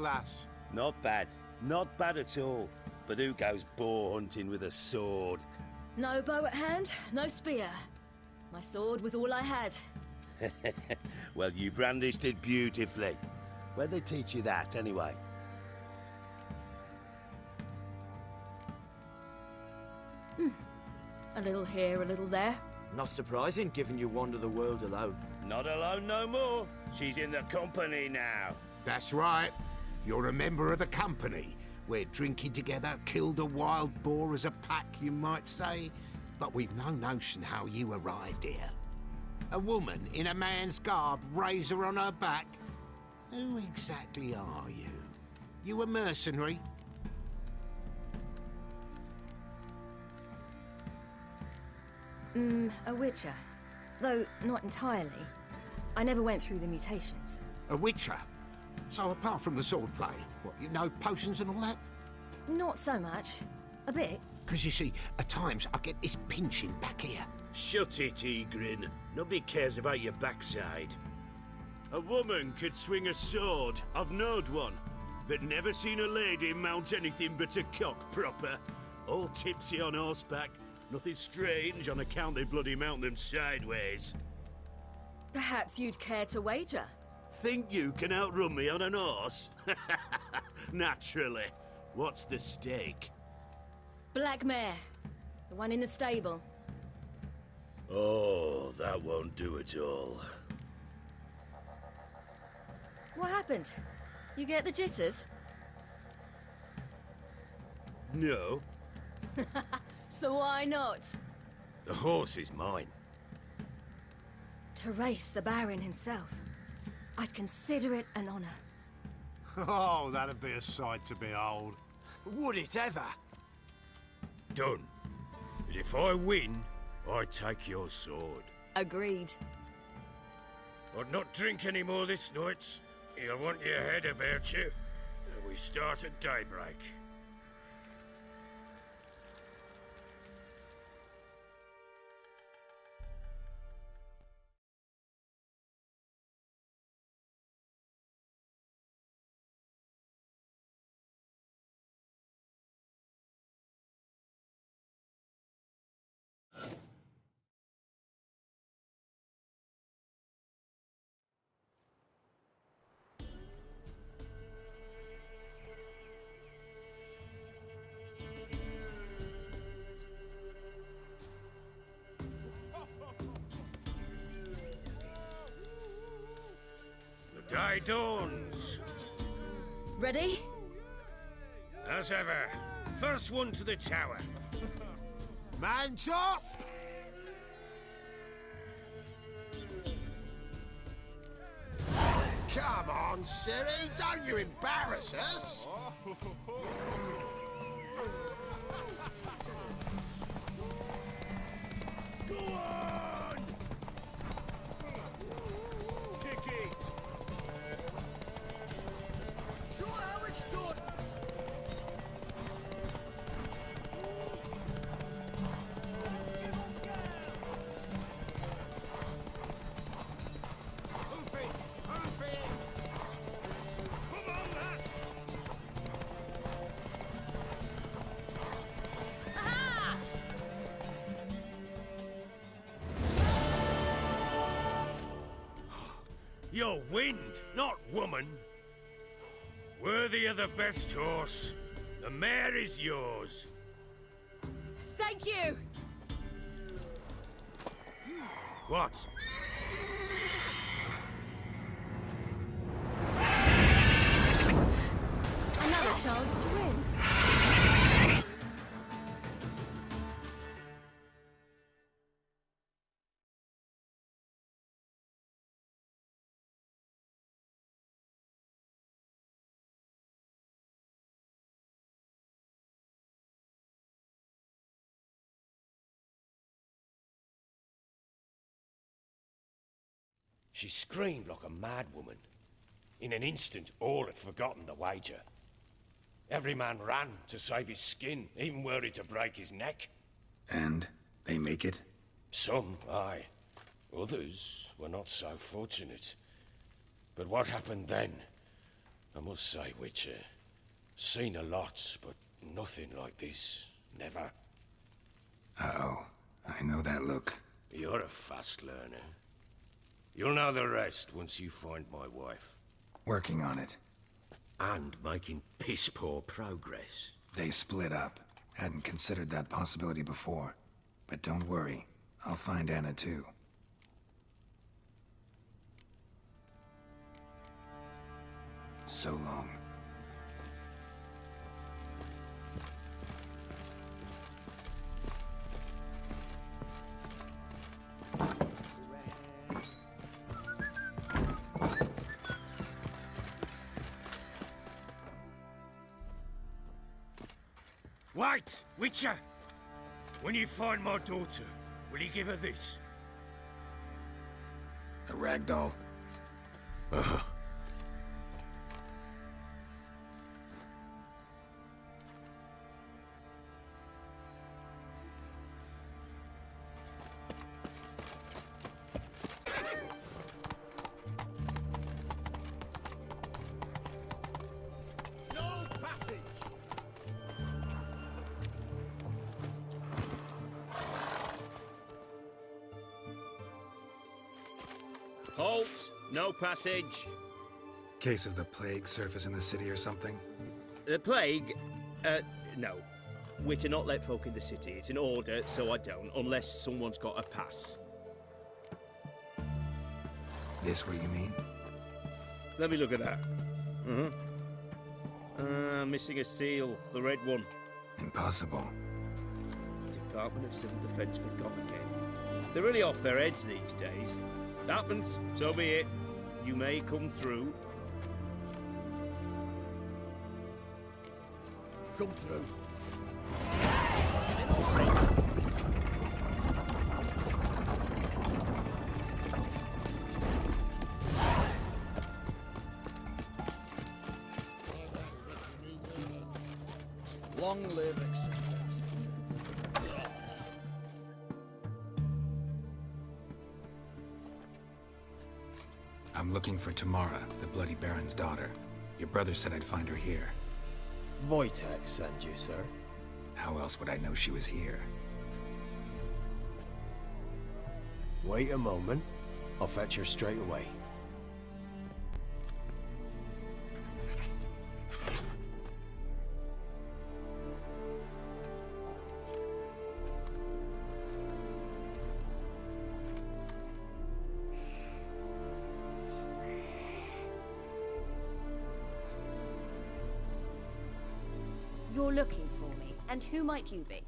lass? Not bad. Not bad at all. But who goes boar hunting with a sword? No bow at hand, no spear. My sword was all I had. Well, you brandished it beautifully. Where'd they teach you that, anyway? A little here, a little there. Not surprising, given you wander the world alone. Not alone no more. She's in the company now. That's right. You're a member of the company. We're drinking together, killed a wild boar as a pack, you might say. But we've no notion how you arrived here. A woman in a man's garb, razor on her back. Who exactly are you? You a mercenary? A witcher. Though not entirely. I never went through the mutations. A witcher? So apart from the swordplay, what, you know potions and all that? Not so much. A bit. Because you see, at times I get this pinching back here. Shut it, Egrin. Nobody cares about your backside. A woman could swing a sword. I've knowed one. But never seen a lady mount anything but a cock proper. All tipsy on horseback. Nothing strange on account they bloody mount them sideways. Perhaps you'd care to wager? Think you can outrun me on an horse? Naturally. What's the stake? Black mare. The one in the stable. Oh, that won't do it all. What happened? You get the jitters? No. So why not? The horse is mine. To race the Baron himself. I'd consider it an honor. Oh, that'd be a sight to behold. Would it ever? Done. But if I win, I take your sword. Agreed. I'd not drink any more this night. You'll want your head about you. And we start at daybreak. The day dawns. Ready? As ever, first one to the tower. Man chop! Come on, Siri, don't you embarrass us! Go on! Kick it! Show how it's done! Move it! Move it! Come on, lass! Aha! You're wind, not woman. Worthy of the best horse. The mare is yours. Thank you! What? Another chance to win. She screamed like a mad woman. In an instant, all had forgotten the wager. Every man ran to save his skin, even worried to break his neck. And they make it? Some, aye. Others were not so fortunate. But what happened then? I must say, Witcher, seen a lot, but nothing like this. Never. Uh-oh. I know that look. You're a fast learner. You'll know the rest once you find my wife. Working on it. And making piss-poor progress. They split up. Hadn't considered that possibility before. But don't worry. I'll find Anna too. So long. Wait, Witcher! When you find my daughter, will you give her this? A ragdoll? Halt! No passage. Case of the plague surface in the city or something? The plague? No. We're to not let folk in the city. It's an order, so I don't, unless someone's got a pass. This what you mean? Let me look at that. Missing a seal. The red one. Impossible. Department of Civil Defense forgot again. They're really off their heads these days. Happens, so be it. You may come through. Come through. Long live acceptance. I'm looking for Tamara, the Bloody Baron's daughter. Your brother said I'd find her here. Wojtek sent you, sir. How else would I know she was here? Wait a moment. I'll fetch her straight away. You're looking for me, and who might you be?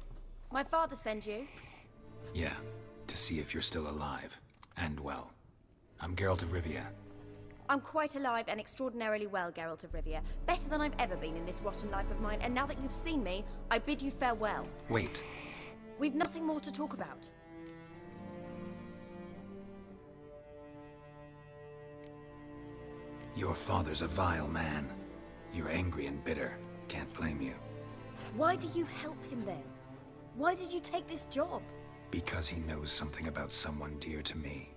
My father sent you? Yeah, to see if you're still alive. And well. I'm Geralt of Rivia. I'm quite alive and extraordinarily well, Geralt of Rivia. Better than I've ever been in this rotten life of mine, and now that you've seen me, I bid you farewell. Wait. We've nothing more to talk about. Your father's a vile man. You're angry and bitter. Can't blame you. Why do you help him then? Why did you take this job? Because he knows something about someone dear to me.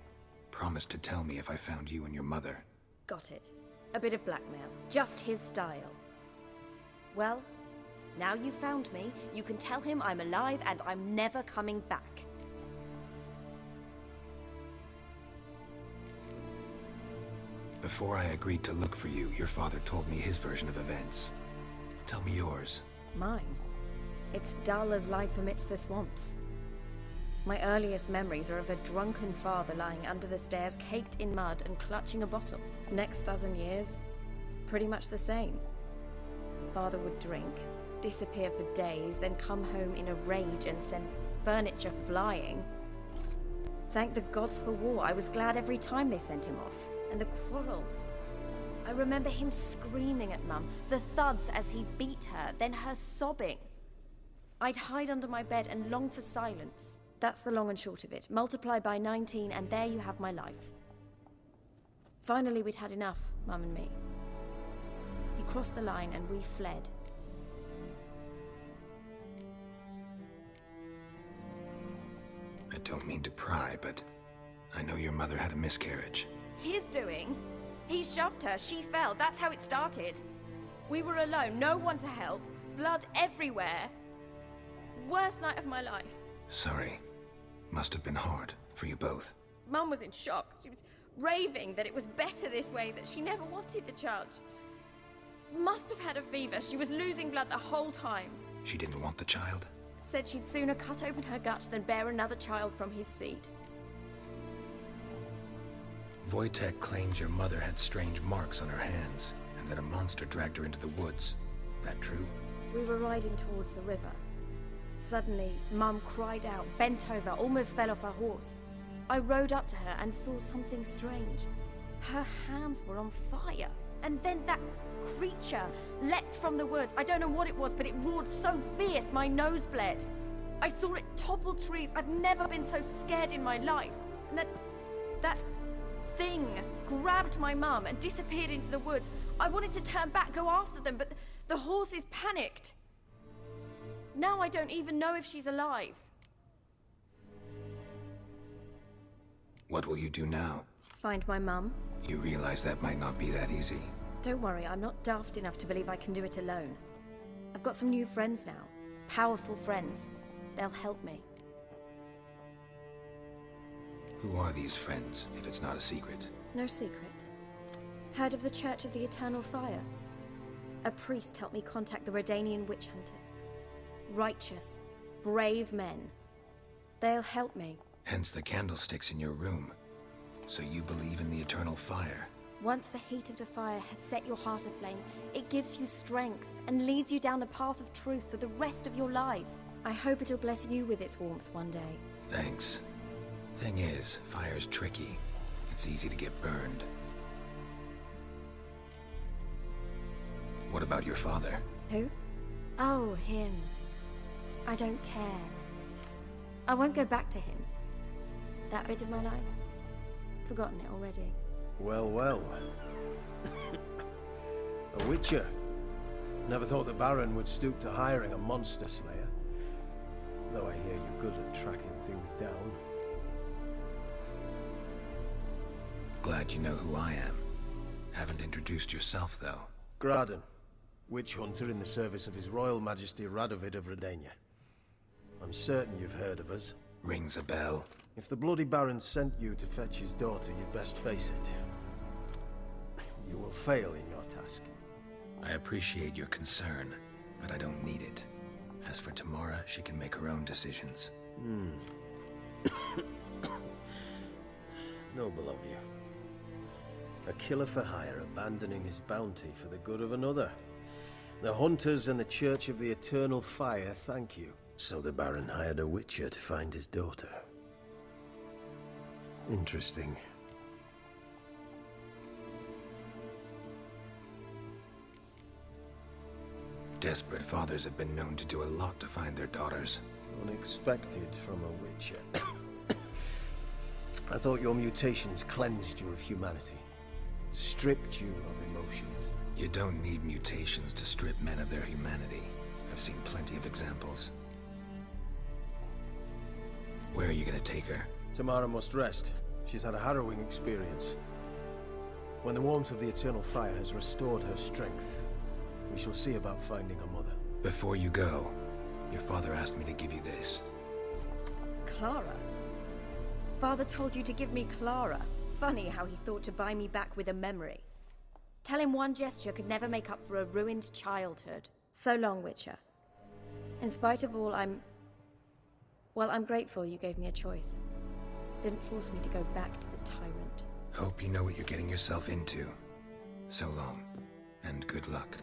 Promised to tell me if I found you and your mother. Got it. A bit of blackmail. Just his style. Well, now you've found me, you can tell him I'm alive and I'm never coming back. Before I agreed to look for you, your father told me his version of events. Tell me yours. Mine? It's dull as life amidst the swamps. My earliest memories are of a drunken father lying under the stairs, caked in mud and clutching a bottle. Next dozen years, pretty much the same. Father would drink, disappear for days, then come home in a rage and send furniture flying. Thank the gods for war. I was glad every time they sent him off. And the quarrels. I remember him screaming at Mum, the thuds as he beat her, then her sobbing. I'd hide under my bed and long for silence. That's the long and short of it. Multiply by 19 and there you have my life. Finally we'd had enough, Mum and me. He crossed the line and we fled. I don't mean to pry, but I know your mother had a miscarriage. His doing? He shoved her, she fell. That's how it started. We were alone, no one to help, blood everywhere. Worst night of my life. Sorry. Must have been hard for you both. Mum was in shock. She was raving that it was better this way, that she never wanted the charge. Must have had a fever. She was losing blood the whole time. She didn't want the child? Said she'd sooner cut open her gut than bear another child from his seed. Wojtek claims your mother had strange marks on her hands, and that a monster dragged her into the woods. That true? We were riding towards the river. Suddenly, Mum cried out, bent over, almost fell off her horse. I rode up to her and saw something strange. Her hands were on fire. And then that creature leapt from the woods. I don't know what it was, but it roared so fierce my nose bled. I saw it topple trees. I've never been so scared in my life. And that thing grabbed my mum and disappeared into the woods. I wanted to turn back, go after them, but the horses panicked. Now I don't even know if she's alive. What will you do now? Find my mum. You realize that might not be that easy. Don't worry, I'm not daft enough to believe I can do it alone. I've got some new friends now. Powerful friends. They'll help me. Who are these friends, if it's not a secret? No secret. Heard of the Church of the Eternal Fire? A priest helped me contact the Redanian witch hunters. Righteous, brave men. They'll help me. Hence the candlesticks in your room. So you believe in the eternal fire? Once the heat of the fire has set your heart aflame, it gives you strength and leads you down the path of truth for the rest of your life. I hope it'll bless you with its warmth one day. Thanks. Thing is, fire's tricky. It's easy to get burned. What about your father? Who? Oh, him. I don't care. I won't go back to him. That bit of my life? Forgotten it already. Well, well. A witcher. Never thought the Baron would stoop to hiring a monster slayer. Though I hear you're good at tracking things down. Glad you know who I am. Haven't introduced yourself, though. Graden. Witch hunter in the service of His Royal Majesty Radovid of Redania. I'm certain you've heard of us. Rings a bell. If the Bloody Baron sent you to fetch his daughter, you'd best face it. You will fail in your task. I appreciate your concern, but I don't need it. As for Tamara, she can make her own decisions. Noble of you. A killer for hire abandoning his bounty for the good of another. The Hunters and the Church of the Eternal Fire thank you. So the Baron hired a witcher to find his daughter. Interesting. Desperate fathers have been known to do a lot to find their daughters. Unexpected from a witcher. I thought your mutations cleansed you of humanity. Stripped you of emotions. You don't need mutations to strip men of their humanity. I've seen plenty of examples. Where are you gonna take her? Tamara must rest. She's had a harrowing experience. When the warmth of the Eternal Fire has restored her strength, we shall see about finding her mother. Before you go, your father asked me to give you this. Clara? Father told you to give me Clara. Funny how he thought to buy me back with a memory. Tell him one gesture could never make up for a ruined childhood. So long, Witcher. In spite of all, I'm grateful you gave me a choice. Didn't force me to go back to the tyrant. Hope you know what you're getting yourself into. So long, and good luck.